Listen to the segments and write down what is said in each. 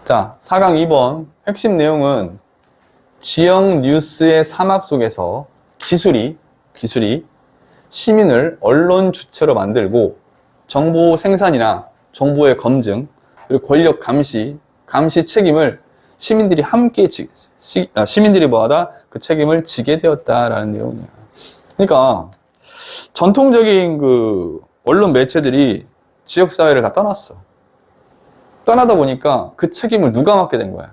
자, 4강 2번 핵심 내용은 지역 뉴스의 사막 속에서 기술이 시민을 언론 주체로 만들고 정보 생산이나 정보의 검증, 그리고 권력 감시 책임을 시민들이 함께 시민들이 뭐하다? 그 책임을 지게 되었다라는 내용이야. 그러니까 전통적인 그 언론 매체들이 지역 사회를 다 떠났어. 떠나다 보니까 그 책임을 누가 맡게 된 거야?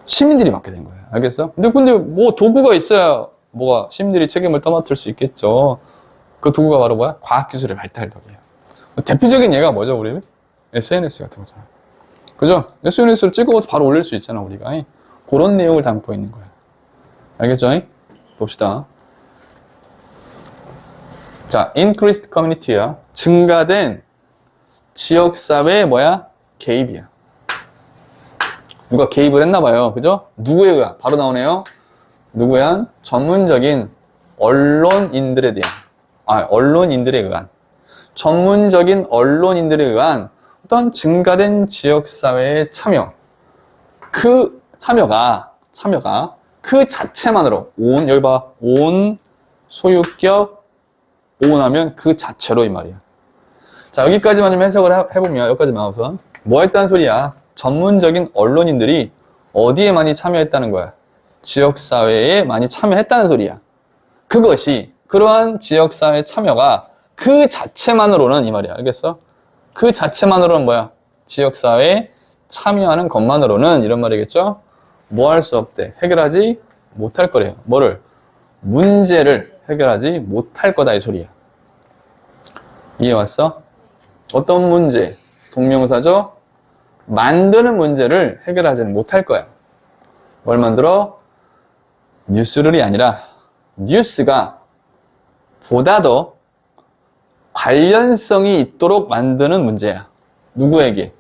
시민들이 맡게 된 거야. 알겠어? 근데 뭐 도구가 있어야 뭐가 시민들이 책임을 떠맡을 수 있겠죠. 그 도구가 바로 뭐야? 과학기술의 발달 덕이야. 대표적인 예가 뭐죠, 우리? SNS 같은 거잖아. 그죠? SNS로 찍어서 바로 올릴 수 있잖아, 우리가. 그런 내용을 담고 있는 거야. 알겠죠? 봅시다. 자, increased community야. 증가된 지역사회의 뭐야? 개입이야. 누가 개입을 했나봐요. 그죠? 누구에 의한? 바로 나오네요. 누구에 의한? 전문적인 언론인들에 대한. 언론인들에 의한. 전문적인 언론인들에 의한 어떤 증가된 지역사회의 참여. 그 참여가 그 자체만으로, 여기 봐. 소유격, 하면 그 자체로 이 말이야. 자, 여기까지만 좀 해석을 해보면, 여기까지만 우선. 뭐 했다는 소리야? 전문적인 언론인들이 어디에 많이 참여했다는 거야? 지역사회에 많이 참여했다는 소리야. 그러한 지역사회 참여가 그 자체만으로는 이 말이야. 알겠어? 그 자체만으로는 뭐야? 지역사회에 참여하는 것만으로는 이런 말이겠죠? 뭐 할 수 없대. 해결하지 못할 거래요. 뭐를? 문제를 해결하지 못할 거다 이 소리야. 이해 왔어? 어떤 문제? 동명사죠? 만드는 문제를 해결하지는 못할 거야. 뭘 만들어? 뉴스룰이 아니라 뉴스가 보다 더 관련성이 있도록 만드는 문제야. 누구에게?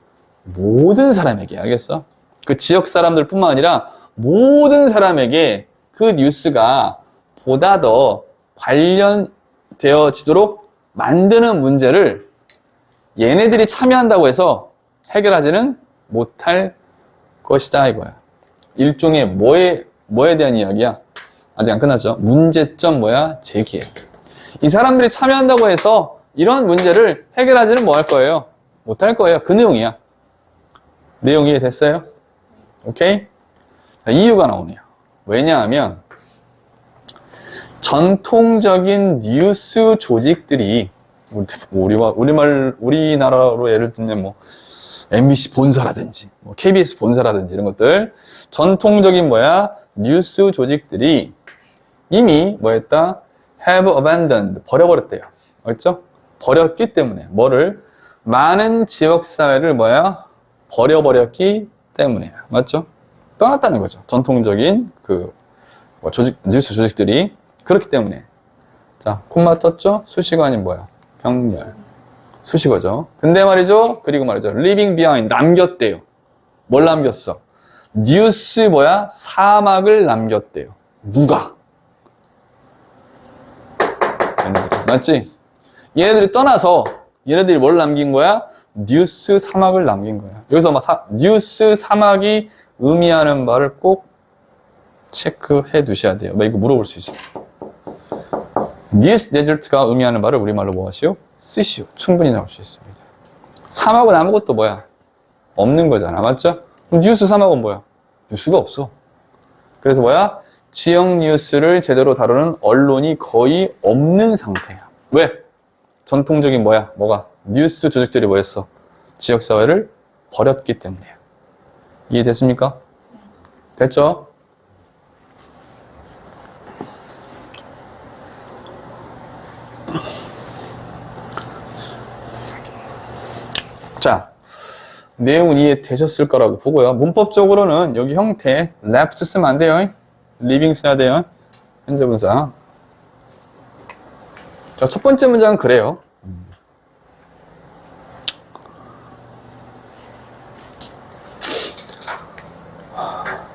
모든 사람에게. 알겠어? 그 지역 사람들 뿐만 아니라 모든 사람에게 그 뉴스가 보다 더 관련되어지도록 만드는 문제를 얘네들이 참여한다고 해서 해결하지는 못할 것이다 이거야. 일종의 뭐에 대한 이야기야? 아직 안 끝났죠? 문제점 제기해. 이 사람들이 참여한다고 해서 이런 문제를 해결하지는 뭐 할 거예요? 못할 거예요. 그 내용이야. 내용 이해됐어요? 오케이? 자, 이유가 나오네요. 왜냐하면 전통적인 뉴스 조직들이 우리나라로 예를 들면 MBC 본사라든지 KBS 본사라든지 이런 것들 전통적인 뉴스 조직들이 이미 have abandoned 버려버렸대요. 알겠죠? 버렸기 때문에 뭐를? 많은 지역사회를 버려버렸기 때문에. 맞죠? 떠났다는 거죠. 전통적인 뉴스 조직들이 그렇기 때문에. 자, 콤마 떴죠? 수식어 아닌 병렬. 수식어죠. 근데 말이죠. 그리고 말이죠. leaving behind. 남겼대요. 뭘 남겼어? 뉴스 사막을 남겼대요. 누가? 맞지? 얘네들이 떠나서 얘네들이 뭘 남긴 거야? 뉴스 사막을 남긴 거야. 여기서 뉴스 사막이 의미하는 말을 꼭 체크해 두셔야 돼요. 이거 물어볼 수 있어요. 뉴스 데절트가 의미하는 말을 우리말로 하시오? 쓰시오. 충분히 나올 수 있습니다. 사막은 아무것도 없는 거잖아. 맞죠? 그럼 뉴스 사막은 뉴스가 없어. 그래서 지역 뉴스를 제대로 다루는 언론이 거의 없는 상태야. 왜? 전통적인 뉴스 조직들이 했어? 지역사회를 버렸기 때문이야. 이해됐습니까? 됐죠? 자, 내용은 이해되셨을 거라고 보고요. 문법적으로는 여기 형태 left 쓰면 안 돼요. living 써야 돼요. 현재 분사. 자, 첫 번째 문장은 그래요.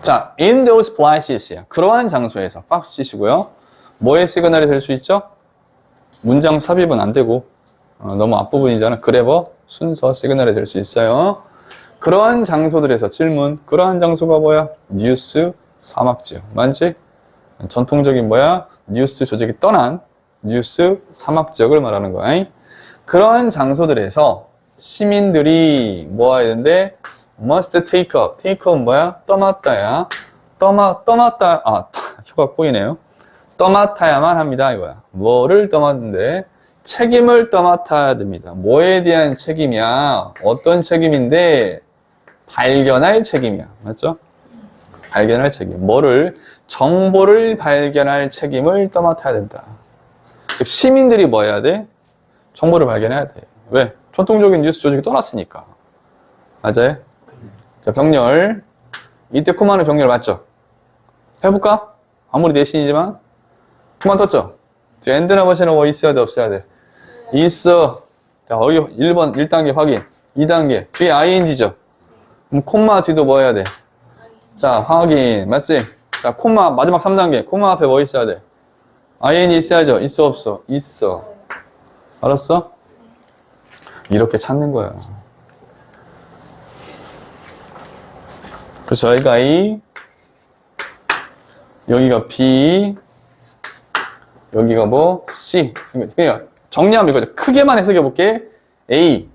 자, in those places. 그러한 장소에서 박스 치시고요. 뭐의 시그널이 될 수 있죠? 문장 삽입은 안 되고 너무 앞부분이잖아. 그래버 순서 시그널이 될 수 있어요. 그러한 장소들에서 질문, 그러한 장소가 뭐야? 뉴스 사막지요. 맞지? 전통적인 뭐야? 뉴스 조직이 떠난 뉴스 사막지역을 말하는 거야. 그러한 장소들에서 시민들이 뭐 해야 되는데? must take up. take up은 뭐야? 떠맡다야. 떠맡다, 혀가 꼬이네요. 떠맡아야만 합니다, 이거야. 뭐를 떠맡는데? 책임을 떠맡아야 됩니다. 뭐에 대한 책임이야? 어떤 책임인데? 발견할 책임이야. 맞죠? 발견할 책임. 뭐를? 정보를 발견할 책임을 떠맡아야 된다. 즉, 시민들이 뭐 해야 돼? 정보를 발견해야 돼. 왜? 전통적인 뉴스 조직이 떠났으니까. 맞아요? 자, 병렬. 이때 코마는 병렬 맞죠? 해볼까? 아무리 내신이지만. 코마 떴죠? 엔드나 버시는 뭐 있어야 돼, 없어야 돼? 있어. 자, 여기 1번, 1단계 확인. 2단계. 뒤에 ing죠? 그럼 콤마 뒤도 뭐 해야 돼? 자, 확인. 맞지? 자, 콤마, 마지막 3단계. 콤마 앞에 뭐 있어야 돼? ing 있어야죠? 있어, 없어? 있어. 알았어? 이렇게 찾는 거야. 그래서 여기가 A, 여기가 B, 여기가 뭐? C. 그러니까 정리하면 이거죠. 크게만 해석해 볼게. A,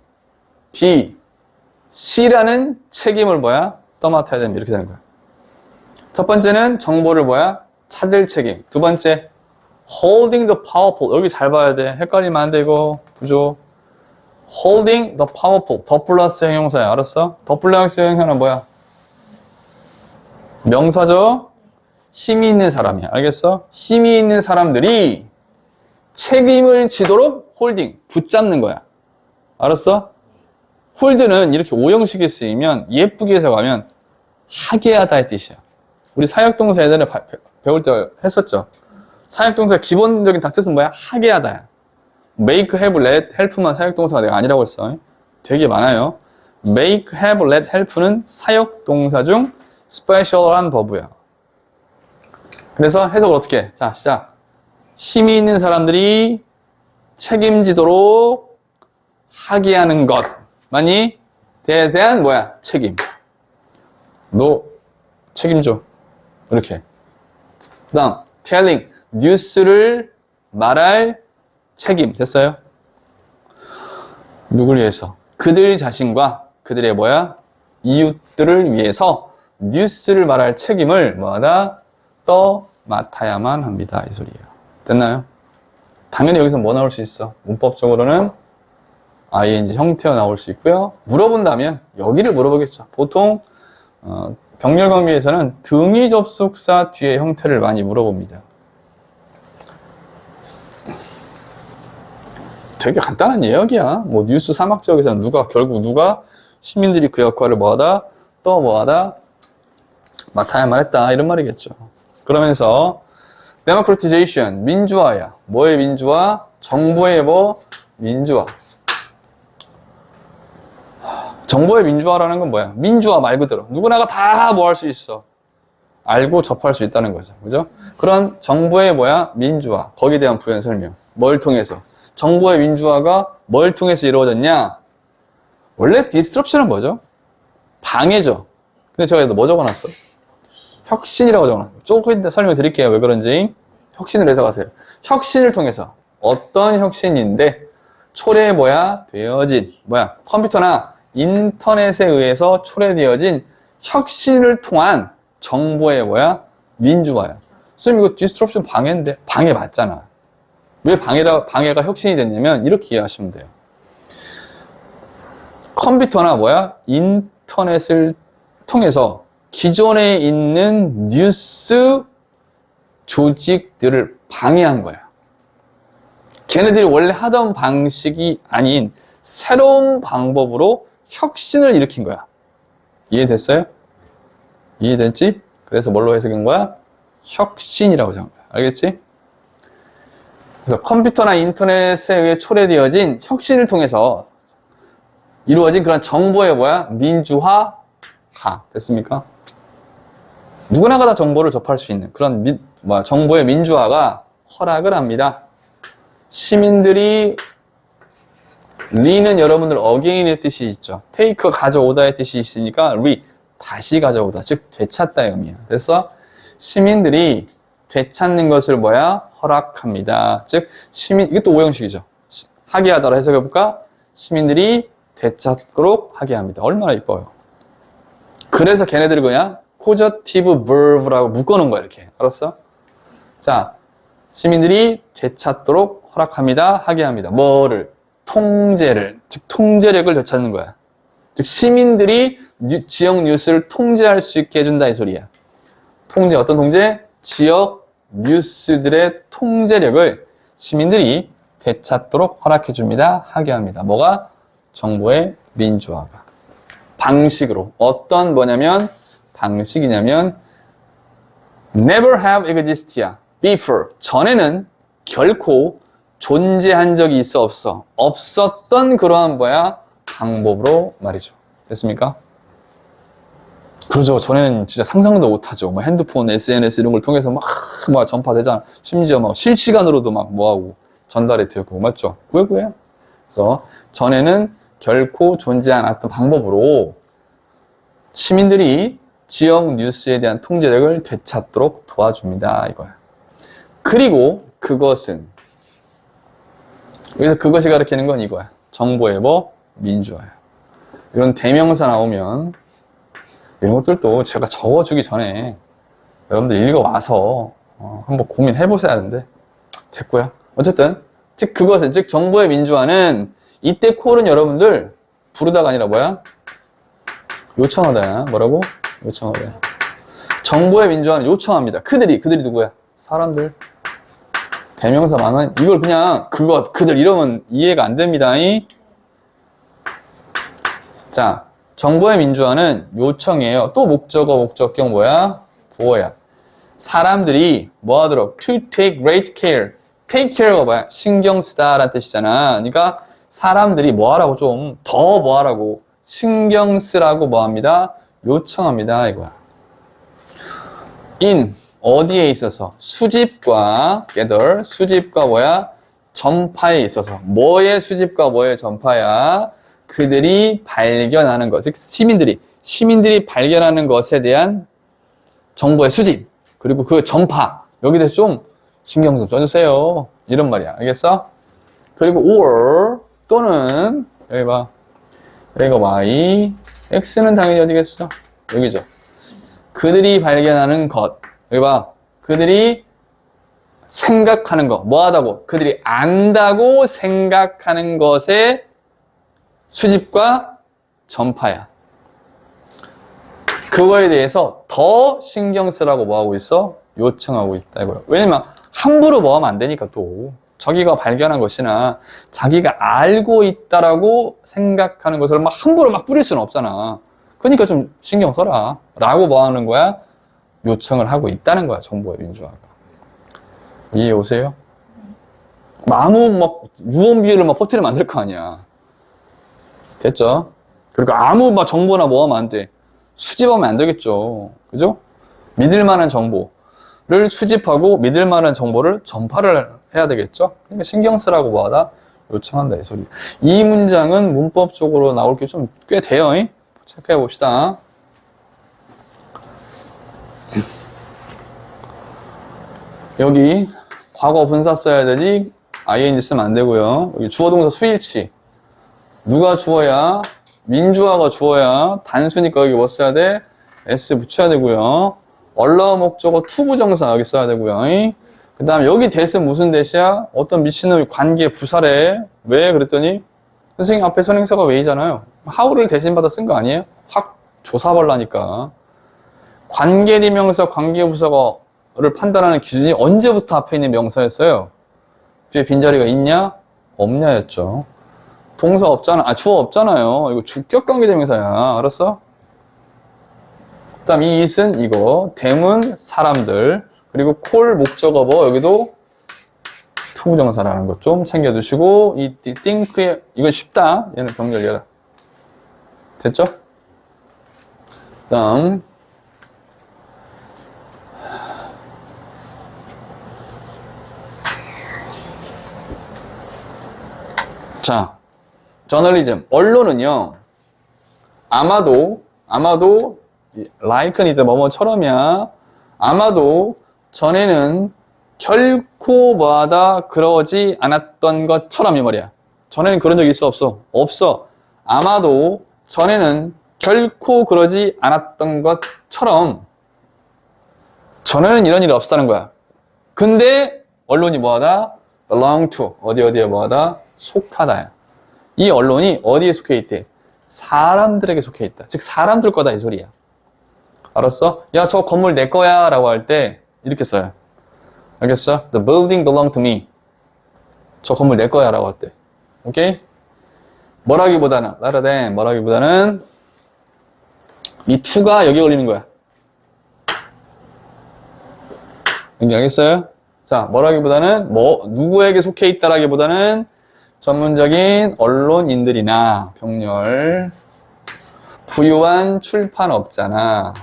B, C라는 책임을 뭐야? 떠맡아야 됩니다. 이렇게 되는 거야. 첫 번째는 정보를 뭐야? 찾을 책임. 두 번째, holding the powerful. 여기 잘 봐야 돼. 헷갈리면 안 돼, 이거. 구조. holding the powerful. 더 플러스 형용사야. 알았어? 더 플러스 형용사는 뭐야? 명사죠? 힘이 있는 사람이야. 알겠어? 힘이 있는 사람들이 책임을 지도록 홀딩, 붙잡는 거야. 알았어? 홀드는 이렇게 오형식에 쓰이면 예쁘게 해석하면 하게 하다의 뜻이야. 우리 사역동사 예전에 배울 때 했었죠. 사역동사 기본적인 다 뜻은 뭐야? 하게 하다야. make, have, let, help만 사역동사가 내가 아니라고 했어. 되게 많아요. make, have, let, help는 사역동사 중 스페셜한 버브야. 그래서 해석을 어떻게 해? 자, 시작. 힘이 있는 사람들이 책임지도록 하게 하는 것만이 대한 뭐야? 책임. 너 책임져. 이렇게. 그 다음, telling. 뉴스를 말할 책임. 됐어요? 누굴 위해서? 그들 자신과 그들의 뭐야? 이웃들을 위해서 뉴스를 말할 책임을 뭐하다? 맡아야만 합니다. 이 소리예요. 됐나요? 당연히 여기서 뭐 나올 수 있어? 문법적으로는 ing 형태가 나올 수 있고요. 물어본다면 여기를 물어보겠죠. 보통 병렬 관계에서는 등위 접속사 뒤에 형태를 많이 물어봅니다. 되게 간단한 예역이야. 뭐 뉴스 사막 지역에서는 결국 누가 시민들이 그 역할을 뭐하다? 맡아야만 했다. 이런 말이겠죠. 그러면서 democratization, 민주화야. 뭐의 민주화? 정보의 뭐? 민주화. 정보의 민주화라는 건 뭐야? 민주화 말 그대로. 누구나가 다 뭐 할 수 있어. 알고 접할 수 있다는 거죠. 그죠? 그런 정보의 뭐야? 민주화. 거기에 대한 부연 설명. 뭘 통해서? 정보의 민주화가 뭘 통해서 이루어졌냐? 원래 disruption은 뭐죠? 방해죠. 근데 제가 뭐 적어놨어? 혁신이라고 적어놨어요. 조금 이따 설명 드릴게요. 왜 그런지. 혁신을 해석하세요. 혁신을 통해서 어떤 혁신인데 초래 되어진 컴퓨터나 인터넷에 의해서 초래되어진 혁신을 통한 정보의 민주화야. 선생님 이거 디스트럽션 방해인데 방해 맞잖아. 왜 방해가 혁신이 됐냐면 이렇게 이해하시면 돼요. 컴퓨터나 인터넷을 통해서 기존에 있는 뉴스 조직들을 방해한 거야. 걔네들이 원래 하던 방식이 아닌 새로운 방법으로 혁신을 일으킨 거야. 이해됐어요? 이해됐지? 그래서 뭘로 해석한 거야? 혁신이라고 생각한 거야. 알겠지? 그래서 컴퓨터나 인터넷에 의해 초래되어진 혁신을 통해서 이루어진 그런 정보의 민주화가 됐습니까? 누구나가 다 정보를 접할 수 있는 그런 정보의 민주화가 허락을 합니다. 시민들이 re는 여러분들 again의 뜻이 있죠. take 가져오다의 뜻이 있으니까 re 다시 가져오다, 즉 되찾다의 의미야. 그래서 시민들이 되찾는 것을 뭐야? 허락합니다. 즉 시민, 이게 또 오형식이죠. 하게 하다로 해석해볼까? 시민들이 되찾도록 하게 합니다. 얼마나 이뻐요. 그래서 걔네들이 그냥 causative verb라고 묶어놓은 거야, 이렇게. 알았어? 자, 시민들이 되찾도록 허락합니다. 하게 합니다. 뭐를? 통제를. 즉 통제력을 되찾는 거야. 즉 시민들이 지역 뉴스를 통제할 수 있게 해준다, 이 소리야. 통제, 어떤 통제? 지역 뉴스들의 통제력을 시민들이 되찾도록 허락해줍니다. 하게 합니다. 뭐가? 정보의 민주화가. 방식으로. 어떤 뭐냐면 방식이냐면 never have existed before. 전에는 결코 존재한 적이 있어 없어. 없었던 그러한 뭐야? 방법으로 말이죠. 됐습니까? 그러죠. 전에는 진짜 상상도 못하죠. 뭐 핸드폰, SNS 이런 걸 통해서 막 전파되잖아. 심지어 막 실시간으로도 막 뭐하고 전달이 되고 맞죠? 그게. 그래서 전에는 결코 존재 않았던 방법으로 시민들이 지역 뉴스에 대한 통제력을 되찾도록 도와줍니다. 이거야. 그리고 그것은 여기서 그것이 가리키는 건 이거야. 정보의 뭐? 민주화야. 이런 대명사 나오면 이런 것들도 제가 적어주기 전에 여러분들 읽어와서 한번 고민해보셔야 하는데 됐고요. 어쨌든 즉 그것은 즉 정보의 민주화는 이때 콜은 여러분들 부르다가 아니라 뭐야? 요청하다야. 뭐라고? 요청하다야. 정보의 민주화는 요청합니다. 그들이 누구야? 사람들. 대명사 많아. 이걸 그냥 그것, 그들 이러면 이해가 안 됩니다. 자, 정보의 민주화는 요청이에요. 또 목적어, 목적격 뭐야? 보어야. 사람들이 뭐 하도록? To take great care. take care가 뭐야? 신경 쓰다 라는 뜻이잖아. 그러니까 사람들이 뭐 하라고 좀 더 뭐 하라고 신경 쓰라고 뭐 합니다? 요청합니다. 이거야. in 어디에 있어서? 수집과 gather, 수집과 뭐야? 전파에 있어서. 뭐의 수집과 뭐의 전파야? 그들이 발견하는 것, 즉 시민들이 발견하는 것에 대한 정보의 수집, 그리고 그 전파, 여기에 대해서 좀 신경 좀 써주세요. 이런 말이야. 알겠어? 그리고 or 또는 여기 봐. 여기가 y, x는 당연히 어디겠어? 여기죠. 그들이 발견하는 것. 여기 봐. 그들이 생각하는 것. 뭐 하다고? 그들이 안다고 생각하는 것의 수집과 전파야. 그거에 대해서 더 신경 쓰라고 뭐 하고 있어? 요청하고 있다 이거야. 왜냐면 함부로 뭐 하면 안 되니까 또. 자기가 발견한 것이나 자기가 알고 있다라고 생각하는 것을 막 함부로 막 뿌릴 수는 없잖아. 그러니까 좀 신경 써라. 라고 뭐 하는 거야? 요청을 하고 있다는 거야. 정보의 민주화가. 이해 오세요? 아무 막 유언비어를 막 퍼뜨리면 안 될 거 아니야. 됐죠? 그러니까 아무 막 정보나 뭐 하면 안 돼. 수집하면 안 되겠죠. 그죠? 믿을 만한 정보를 수집하고 믿을 만한 정보를 전파를 해야 되겠죠? 그러니까 신경 쓰라고 뭐 하다? 요청한다, 이 소리. 이 문장은 문법적으로 나올 게 좀 꽤 돼요. 체크해 봅시다. 여기 과거 분사 써야 되지 ing 쓰면 안 되고요. 여기 주어 동사 수일치. 누가 주어야? 민주화가 주어야. 단수니까 여기 뭐 써야 돼? s 붙여야 되고요. 얼러 목적어 투부정사 여기 써야 되고요. 그 다음에 여기 대신 무슨 대시야? 어떤 미친놈이 관계 부사래. 왜? 그랬더니 선생님 앞에 선행사가 왜이잖아요. how를 대신 받아 쓴 거 아니에요? 확 조사벌라니까. 관계대명사 관계부사를 판단하는 기준이 언제부터 앞에 있는 명사였어요? 뒤에 빈자리가 있냐? 없냐였죠. 동사 없잖아. 주어 없잖아요. 이거 주격 관계대명사야. 알았어? 그 다음 이 it은 이거. them은 사람들. 그리고 콜 목적어 뭐 여기도 투부정사라는 것 좀 챙겨두시고 이 think의 이건 쉽다. 얘는 병렬이야. 됐죠? 그 다음 자 저널리즘, 언론은요, 아마도, like는 이제 뭐뭐처럼이야. 아마도 전에는 결코 뭐하다 그러지 않았던 것처럼 이 말이야. 전에는 그런 적이 있어, 없어? 없어. 아마도 전에는 결코 그러지 않았던 것처럼 전에는 이런 일이 없었다는 거야. 근데 언론이 뭐하다? belong to, 어디에 뭐하다? 속하다야. 이 언론이 어디에 속해 있대? 사람들에게 속해 있다. 즉 사람들 거다 이 소리야. 알았어? 야, 저 건물 내 거야 라고 할 때 이렇게 써요. 알겠어? The building belong to me. 저 건물 내 거야 라고 할 때. 오케이? 뭐라기보다는 rather than 뭐라기보다는 이 to가 여기 걸리는 거야. 알겠어요? 자, 뭐라기보다는 누구에게 속해 있다라기보다는 전문적인 언론인들이나 병렬, 부유한 출판업자나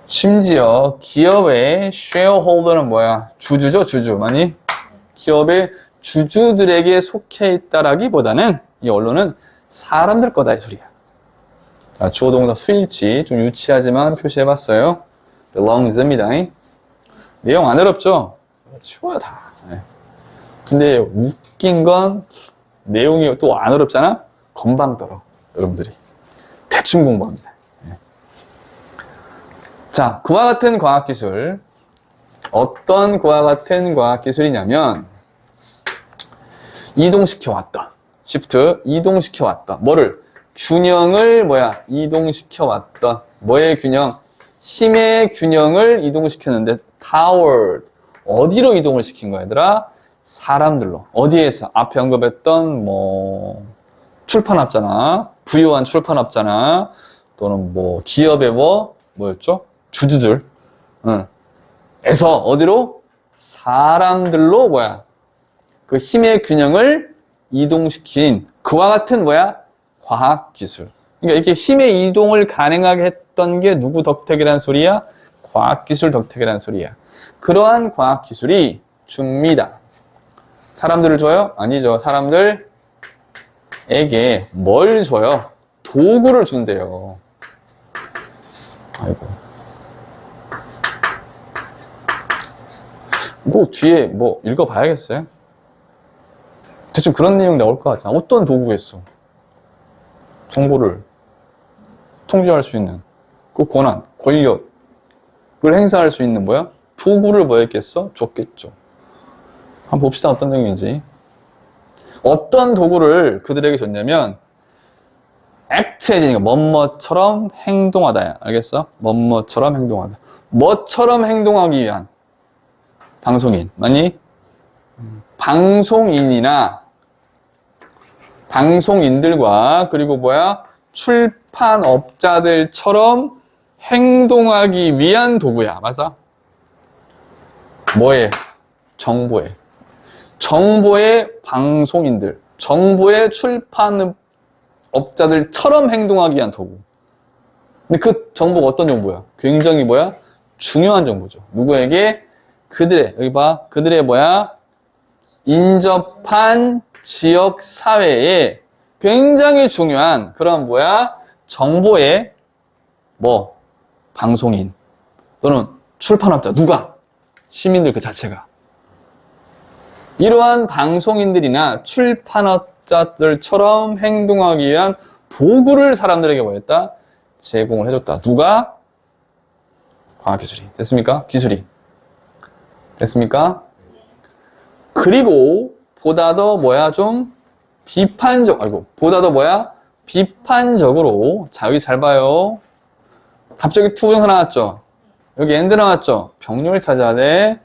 심지어 기업의 쉐어홀더는 뭐야? 주주죠, 주주. 많이? 기업의 주주들에게 속해 있다라기보다는 이 언론은 사람들 거다 이 소리야. 자, 주어 동사 수일치 좀 유치하지만 표시해봤어요. belongs입니다. 내용 안 어렵죠? 쉬워요 다. 네. 근데 웃긴 건 내용이 또 안 어렵잖아? 금방 떨어 여러분들이. 대충 공부합니다. 네. 자, 그와 같은 과학기술. 어떤 그와 같은 과학기술이냐면 이동시켜왔다. 시프트 이동시켜왔다. 뭐를? 균형을 이동시켜왔다. 뭐의 균형? 힘의 균형을 이동시켰는데 타워 어디로 이동을 시킨 거야 얘들아? 사람들로. 어디에서? 앞에 언급했던 출판업자나 부유한 출판업자나 또는 기업의 뭐였죠? 주주들 에서 어디로? 사람들로 그 힘의 균형을 이동시킨 그와 같은 과학기술. 그러니까 이렇게 힘의 이동을 가능하게 했던 게 누구 덕택이라는 소리야? 과학기술 덕택이라는 소리야. 그러한 과학기술이 줍니다. 사람들을 줘요? 아니죠. 사람들에게 뭘 줘요? 도구를 준대요. 아이고. 뒤에 읽어봐야겠어요? 대충 그런 내용 나올 것 같잖아. 어떤 도구겠어? 정보를 통제할 수 있는 그 권한, 권력을 행사할 수 있는 도구를 했겠어? 줬겠죠. 한번 봅시다. 어떤 내용인지. 어떤 도구를 그들에게 줬냐면 act 해지니까 뭐뭐처럼 행동하다야. 알겠어? 뭐뭐처럼 행동하다. 뭐처럼 행동하기 위한 방송인. 맞니? 방송인들과 그리고 출판업자들처럼 행동하기 위한 도구야. 맞아? 뭐에? 정보에. 정보의 방송인들, 정보의 출판업자들처럼 행동하기 위한 도구. 근데 그 정보가 어떤 정보야? 굉장히 중요한 정보죠. 누구에게? 그들의, 여기 봐. 그들의 인접한 지역 사회에 굉장히 중요한 그런 정보의 방송인 또는 출판업자. 누가? 시민들 그 자체가. 이러한 방송인들이나 출판업자들처럼 행동하기 위한 도구를 사람들에게 제공을 해줬다. 누가? 과학기술이. 됐습니까? 기술이. 됐습니까? 그리고 보다 더 비판적으로. 자, 여기 잘 봐요. 갑자기 투부정사 나왔죠? 여기 엔드 나왔죠? 병렬 찾아야 돼.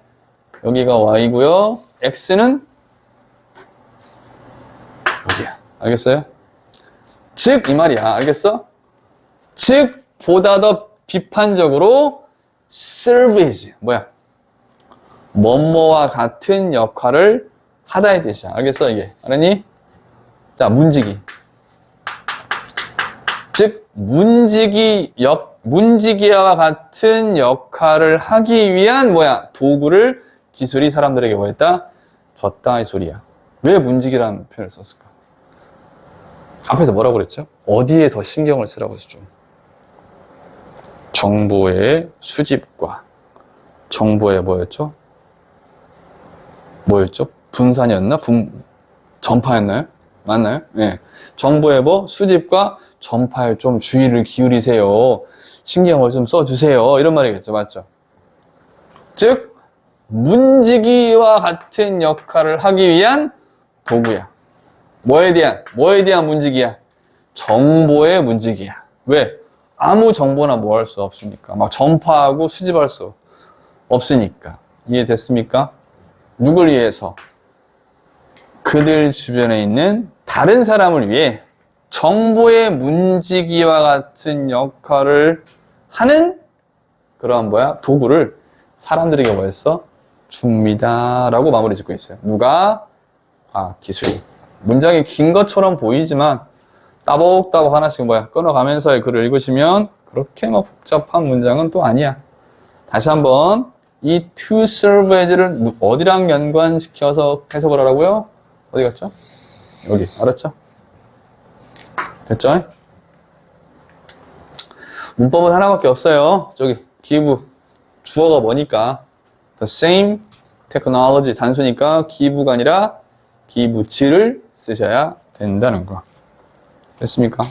여기가 y고요. x는 여기야. 알겠어요? 즉, 이 말이야. 알겠어? 즉, 보다 더 비판적으로 service. 뭐뭐와 같은 역할을 하다의 뜻이야. 알겠어? 이게. 알았니? 자, 문지기. 즉, 문지기와 같은 역할을 하기 위한 도구를 기술이 사람들에게 줬다 이 소리야. 왜 문지기라는 표현을 썼을까? 앞에서 뭐라고 그랬죠? 어디에 더 신경을 쓰라고 했죠? 정보의 수집과 정보의 뭐였죠? 분산이었나? 전파였나요? 맞나요? 네. 정보의 수집과 전파에 좀 주의를 기울이세요. 신경을 좀 써주세요. 이런 말이겠죠. 맞죠? 즉, 문지기와 같은 역할을 하기 위한 도구야. 뭐에 대한 문지기야? 정보의 문지기야. 왜? 아무 정보나 뭐 할 수 없으니까. 막 전파하고 수집할 수 없으니까. 이해됐습니까? 누굴 위해서? 그들 주변에 있는 다른 사람을 위해 정보의 문지기와 같은 역할을 하는 그런 도구를 사람들에게 뭐했어? 줍니다. 라고 마무리 짓고 있어요. 누가? 과학기술이. 문장이 긴 것처럼 보이지만 따복따복 하나씩 끊어가면서의 글을 읽으시면 그렇게 복잡한 문장은 또 아니야. 다시 한번 이 to serve as를 어디랑 연관시켜서 해석을 하라고요? 어디 갔죠? 여기. 알았죠? 됐죠? 문법은 하나밖에 없어요. 저기 give 주어가 뭐니까 the same technology 단수니까 give가 아니라 give를 쓰셔야 된다는 거. 됐습니까?